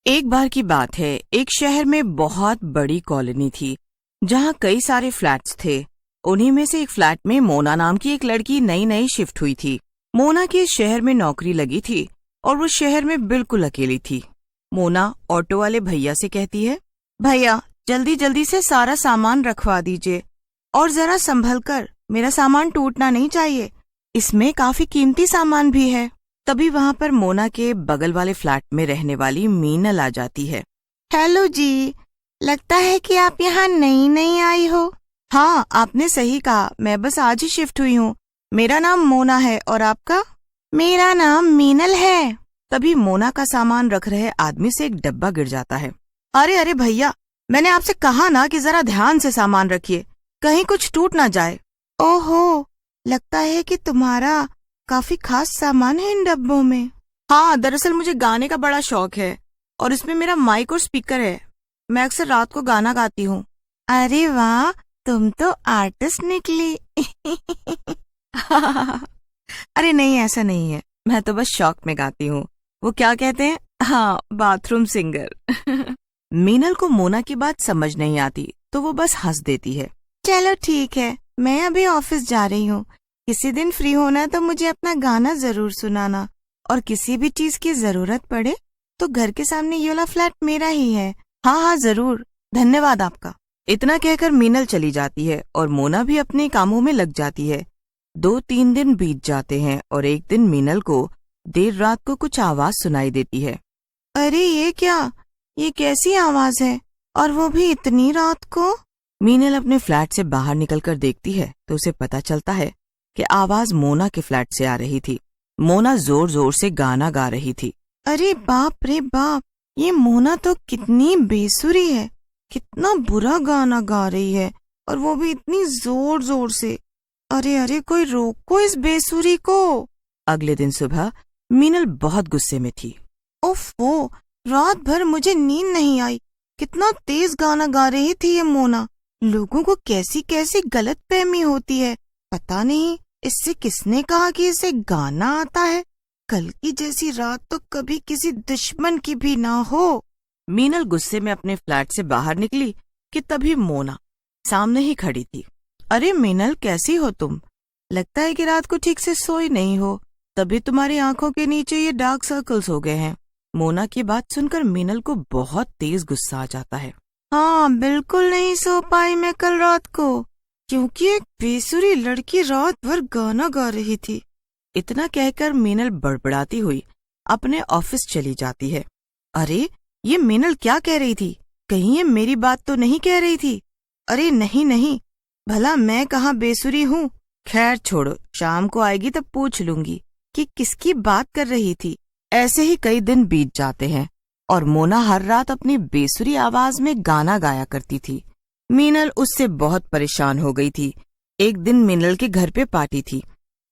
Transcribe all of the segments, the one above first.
एक बार की बात है, एक शहर में बहुत बड़ी कॉलोनी थी जहाँ कई सारे फ्लैट्स थे। उन्हीं में से एक फ्लैट में मोना नाम की एक लड़की नई नई शिफ्ट हुई थी। मोना की इस शहर में नौकरी लगी थी और वो शहर में बिल्कुल अकेली थी। मोना ऑटो वाले भैया से कहती है, भैया जल्दी जल्दी से सारा सामान रखवा दीजिए और जरा संभल कर, मेरा सामान टूटना नहीं चाहिए, इसमें काफी कीमती सामान भी है। तभी वहाँ पर मोना के बगल वाले फ्लैट में रहने वाली मीनल आ जाती है। हेलो जी, लगता है कि आप यहाँ नई नई आई हो। हाँ, आपने सही कहा, मैं बस आज ही शिफ्ट हुई हूँ। मेरा नाम मोना है और आपका? मेरा नाम मीनल है। तभी मोना का सामान रख रहे आदमी से एक डब्बा गिर जाता है। अरे अरे भैया, मैंने आपसे कहा ना कि जरा ध्यान से सामान रखिए, कहीं कुछ टूट ना जाए। ओहो, लगता है कि तुम्हारा काफी खास सामान है इन डब्बों में। हाँ, दरअसल मुझे गाने का बड़ा शौक है और इसमें मेरा माइक और स्पीकर है। मैं अक्सर रात को गाना गाती हूँ। अरे वाह, तुम तो आर्टिस्ट निकली। अरे नहीं, ऐसा नहीं है, मैं तो बस शौक में गाती हूँ। वो क्या कहते हैं, हाँ, बाथरूम सिंगर। मीनल को मोना की बात समझ नहीं आती तो वो बस हंस देती है। चलो ठीक है, मैं अभी ऑफिस जा रही हूँ। किसी दिन फ्री होना तो मुझे अपना गाना जरूर सुनाना, और किसी भी चीज की जरूरत पड़े तो घर के सामने ये वाला फ्लैट मेरा ही है। हाँ हाँ जरूर, धन्यवाद आपका। इतना कहकर मीनल चली जाती है और मोना भी अपने कामों में लग जाती है। 2-3 दिन बीत जाते हैं और एक दिन मीनल को देर रात को कुछ आवाज सुनाई देती है। अरे ये क्या, ये कैसी आवाज है, और वो भी इतनी रात को? मीनल अपने फ्लैट से बाहर निकलकर देखती है तो उसे पता चलता है कि आवाज मोना के फ्लैट से आ रही थी। मोना जोर जोर से गाना गा रही थी। अरे बाप रे बाप, ये मोना तो कितनी बेसुरी है, कितना बुरा गाना गा रही है, और वो भी इतनी जोर जोर से। अरे अरे, कोई रोको इस बेसुरी को। अगले दिन सुबह मीनल बहुत गुस्से में थी। ओफो, रात भर मुझे नींद नहीं आई, कितना तेज गाना गा रही थी ये मोना। लोगों को कैसी कैसी गलतफहमी होती है, पता नहीं इससे किसने कहा कि इसे गाना आता है। कल की जैसी रात तो कभी किसी दुश्मन की भी ना हो। मीनल गुस्से में अपने फ्लैट से बाहर निकली कि तभी मोना सामने ही खड़ी थी। अरे मीनल, कैसी हो तुम? लगता है कि रात को ठीक से सोई नहीं हो, तभी तुम्हारी आंखों के नीचे ये डार्क सर्कल्स हो गए हैं। मोना की बात सुनकर मीनल को बहुत तेज गुस्सा आ जाता है। हाँ, बिल्कुल नहीं सो पाई मैं कल रात को, क्योंकि एक बेसुरी लड़की रात भर गाना गा रही थी। इतना कहकर मीनल बड़बड़ाती हुई अपने ऑफिस चली जाती है। अरे, ये मीनल क्या कह रही थी? कहीं ये मेरी बात तो नहीं कह रही थी? अरे नहीं नहीं, भला मैं कहाँ बेसुरी हूँ। खैर छोड़ो, शाम को आएगी तब पूछ लूंगी कि किसकी बात कर रही थी। ऐसे ही कई दिन बीत जाते हैं और मोना हर रात अपनी बेसुरी आवाज में गाना गाया करती थी। मीनल उससे बहुत परेशान हो गई थी। एक दिन मीनल के घर पे पार्टी थी।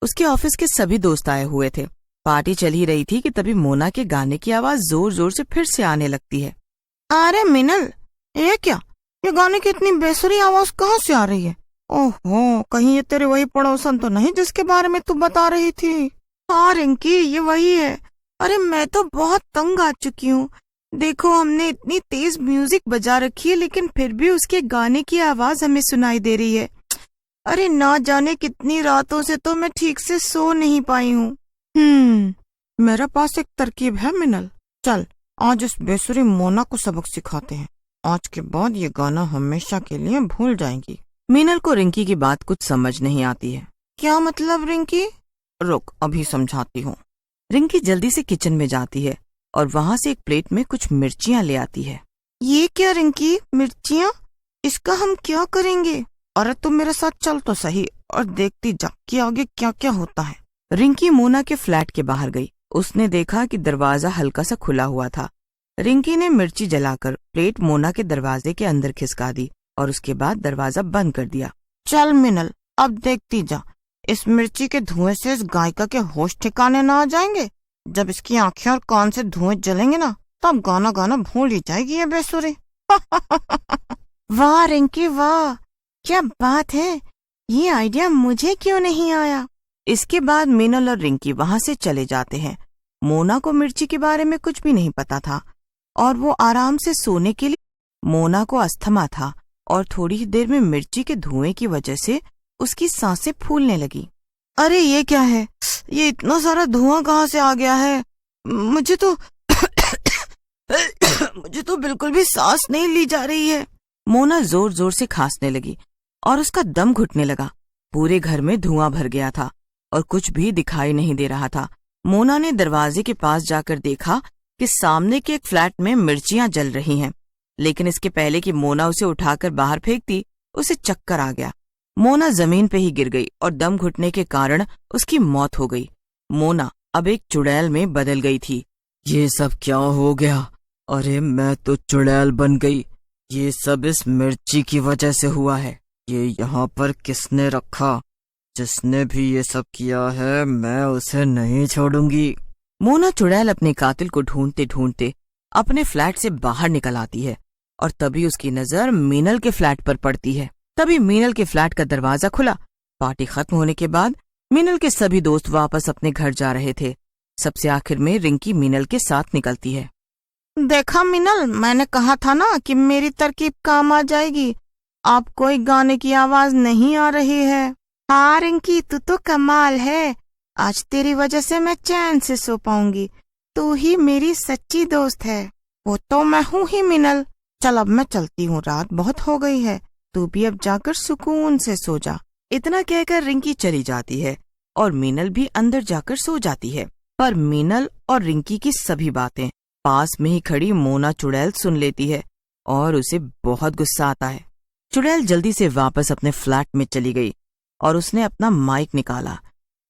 उसके ऑफिस के सभी दोस्त आए हुए थे। पार्टी चल ही रही थी कि तभी मोना के गाने की आवाज जोर जोर से फिर से आने लगती है। अरे मीनल, ये क्या, ये गाने की इतनी बेसुरी आवाज कहाँ से आ रही है? ओहो, कहीं ये तेरे वही पड़ोसन तो नहीं जिसके बारे में तू बता रही थी? हाँ रिंकी, ये वही है। अरे मैं तो बहुत तंग आ चुकी हूँ। देखो, हमने इतनी तेज म्यूजिक बजा रखी है लेकिन फिर भी उसके गाने की आवाज हमें सुनाई दे रही है। अरे ना जाने कितनी रातों से तो मैं ठीक से सो नहीं पाई हूँ। मेरे पास एक तरकीब है मिनल, चल आज इस बेसुरी मोना को सबक सिखाते हैं। आज के बाद ये गाना हमेशा के लिए भूल जाएंगी। मीनल को रिंकी की बात कुछ समझ नहीं आती है। क्या मतलब रिंकी? रुक, अभी समझाती हूँ। रिंकी जल्दी से किचन में जाती है और वहाँ से एक प्लेट में कुछ मिर्चियाँ ले आती है। ये क्या रिंकी, मिर्चियाँ? इसका हम क्या करेंगे? अरे तुम मेरे साथ चल तो सही और देखती जा कि आगे क्या क्या होता है। रिंकी मोना के फ्लैट के बाहर गई। उसने देखा कि दरवाजा हल्का सा खुला हुआ था। रिंकी ने मिर्ची जलाकर प्लेट मोना के दरवाजे के अंदर खिसका दी और उसके बाद दरवाजा बंद कर दिया। चल मिनल, अब देखती जा, इस मिर्ची के धुएं से इस गायिका के होश ठिकाने ना आ जाएंगे। जब इसकी आंखें और कान से धुएं जलेंगे ना, तब गाना गाना भूल ही जाएगी ये बेसुरी। वाह रिंकी वाह, क्या बात है, ये आइडिया मुझे क्यों नहीं आया। इसके बाद मीनल और रिंकी वहां से चले जाते हैं। मोना को मिर्ची के बारे में कुछ भी नहीं पता था। और वो आराम से सोने के लिए। मोना को अस्थमा था और थोड़ी ही देर में मिर्ची के धुएं की वजह से उसकी सांसें फूलने लगी। अरे ये क्या है? ये इतना सारा धुआं कहाँ से आ गया है? मुझे तो मुझे तो बिल्कुल भी सांस नहीं ली जा रही है। मोना जोर जोर से खांसने लगी और उसका दम घुटने लगा। पूरे घर में धुआं भर गया था और कुछ भी दिखाई नहीं दे रहा था। मोना ने दरवाजे के पास जाकर देखा कि सामने के एक फ्लैट में मिर्चियां जल रही हैं, लेकिन इसके पहले कि मोना उसे उठाकर बाहर फेंकती, उसे चक्कर आ गया। मोना जमीन पे ही गिर गई और दम घुटने के कारण उसकी मौत हो गई। मोना अब एक चुड़ैल में बदल गई थी। ये सब क्या हो गया? अरे मैं तो चुड़ैल बन गई। ये सब इस मिर्ची की वजह से हुआ है। ये यहाँ पर किसने रखा? जिसने भी ये सब किया है मैं उसे नहीं छोड़ूंगी। मोना चुड़ैल अपने कातिल को ढूंढते ढूंढते अपने फ्लैट से बाहर निकल आती है और तभी उसकी नजर मीनल के फ्लैट पर पड़ती है। तभी मीनल के फ्लैट का दरवाजा खुला। पार्टी खत्म होने के बाद मीनल के सभी दोस्त वापस अपने घर जा रहे थे। सबसे आखिर में रिंकी मीनल के साथ निकलती है। देखा मीनल, मैंने कहा था ना कि मेरी तरकीब काम आ जाएगी। अब कोई गाने की आवाज नहीं आ रही है। हाँ रिंकी, तू तो कमाल है। आज तेरी वजह से मैं चैन से सो पाऊंगी। तू ही मेरी सच्ची दोस्त है। वो तो मैं हूँ ही मीनल। चल अब मैं चलती हूँ, रात बहुत हो गई है। तू भी अब जाकर सुकून से सो जा। इतना कहकर रिंकी चली जाती है और मीनल भी अंदर जाकर सो जाती है। पर मीनल और रिंकी की सभी बातें पास में ही खड़ी मोना चुड़ैल सुन लेती है और उसे बहुत गुस्सा आता है। चुड़ैल जल्दी से वापस अपने फ्लैट में चली गई और उसने अपना माइक निकाला।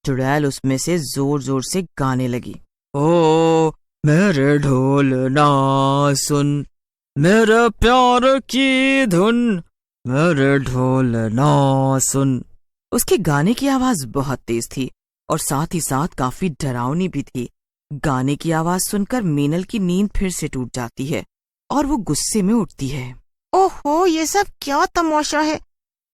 चुड़ैल उसमें से जोर जोर से गाने लगी। ओ मेरे ढोल ना सुन, मेरे प्यार की धुन, मेरे ढोल ना सुन। उसके गाने की आवाज बहुत तेज थी और साथ ही साथ काफी डरावनी भी थी। गाने की आवाज सुनकर मीनल की नींद फिर से टूट जाती है और वो गुस्से में उठती है। ओहो, ये सब क्या तमाशा है?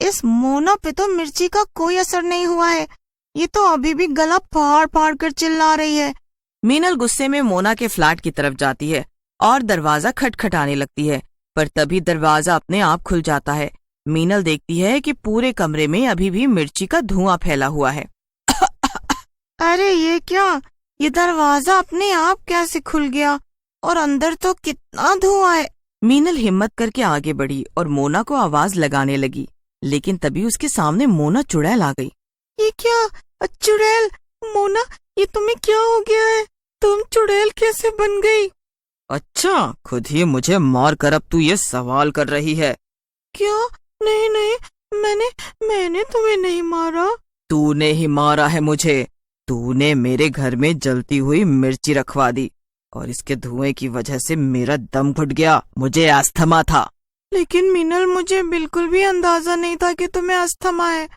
इस मोना पे तो मिर्ची का कोई असर नहीं हुआ है। ये तो अभी भी गला फाड़ फाड़ कर चिल्ला रही है। मीनल गुस्से में मोना के फ्लैट की तरफ जाती है और दरवाजा खटखटाने लगती है, पर तभी दरवाजा अपने आप खुल जाता है। मीनल देखती है कि पूरे कमरे में अभी भी मिर्ची का धुआं फैला हुआ है। अरे ये क्या? ये दरवाजा अपने आप कैसे खुल गया? और अंदर तो कितना धुआं है। मीनल हिम्मत करके आगे बढ़ी और मोना को आवाज लगाने लगी, लेकिन तभी उसके सामने मोना चुड़ैल आ गई। ये क्या? चुड़ैल? मोना, ये तुम्हें क्या हो गया है? तुम चुड़ैल कैसे बन गई? अच्छा, खुद ही मुझे मार कर अब तू ये सवाल कर रही है? क्या? नहीं नहीं, मैंने तुम्हें नहीं मारा। तूने ही मारा है मुझे। तूने मेरे घर में जलती हुई मिर्ची रखवा दी और इसके धुएं की वजह से मेरा दम घुट गया। मुझे अस्थमा था। लेकिन मीनल, मुझे बिल्कुल भी अंदाजा नहीं था कि तुम्हें अस्थमा है।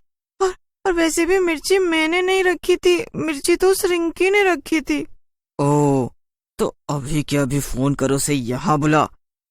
और वैसे भी मिर्ची मैंने नहीं रखी थी, मिर्ची तो उस रिंकी ने रखी थी। ओह, तो अभी के अभी फोन कर उसे यहाँ बुला।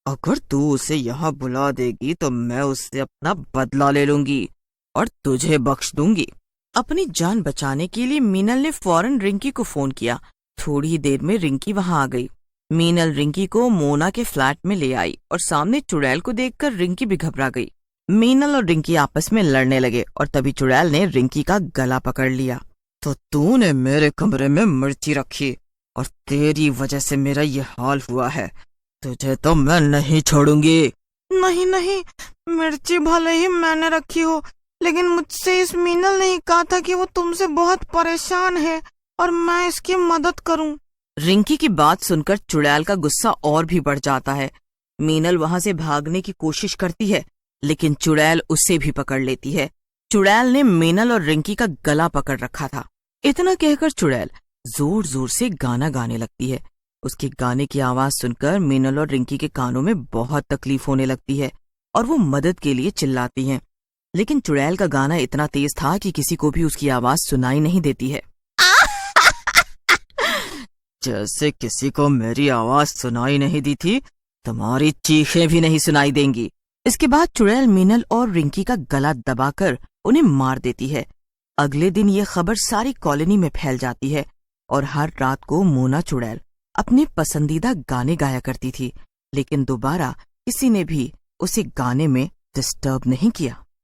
अगर तू उसे यहाँ बुला देगी तो मैं उससे अपना बदला ले लूंगी और तुझे बख्श दूंगी। अपनी जान बचाने के लिए मीनल ने फौरन रिंकी को फोन किया। थोड़ी ही देर में रिंकी वहां आ गई। मीनल रिंकी को मोना के फ्लैट में ले आई और सामने चुड़ैल को देखकर रिंकी भी घबरा गई। मीनल और रिंकी आपस में लड़ने लगे और तभी चुड़ैल ने रिंकी का गला पकड़ लिया। तो तूने मेरे कमरे में मिर्ची रखी और तेरी वजह से मेरा ये हाल हुआ है। तुझे तो मैं नहीं छोड़ूंगी। नहीं नहीं, मिर्ची भले ही मैंने रखी हो, लेकिन मुझसे इस मीनल ने कहा था कि वो तुमसे बहुत परेशान है और मैं इसकी मदद करूं। रिंकी की बात सुनकर चुड़ैल का गुस्सा और भी बढ़ जाता है। मीनल वहां से भागने की कोशिश करती है, लेकिन चुड़ैल उसे भी पकड़ लेती है। चुड़ैल ने मीनल और रिंकी का गला पकड़ रखा था। इतना कहकर चुड़ैल जोर जोर से गाना गाने लगती है। उसके गाने की आवाज सुनकर मीनल और रिंकी के कानों में बहुत तकलीफ होने लगती है और वो मदद के लिए चिल्लाती हैं। लेकिन चुड़ैल का गाना इतना तेज था कि किसी को भी उसकी आवाज सुनाई नहीं देती है। जैसे किसी को मेरी आवाज सुनाई नहीं दी थी, तुम्हारी चीखें भी नहीं सुनाई देंगी। इसके बाद चुड़ैल मीनल और रिंकी का गला दबाकर उन्हें मार देती है। अगले दिन ये खबर सारी कॉलोनी में फैल जाती है और हर रात को मोना चुड़ैल अपने पसंदीदा गाने गाया करती थी लेकिन दोबारा किसी ने भी उसे गाने में डिस्टर्ब नहीं किया।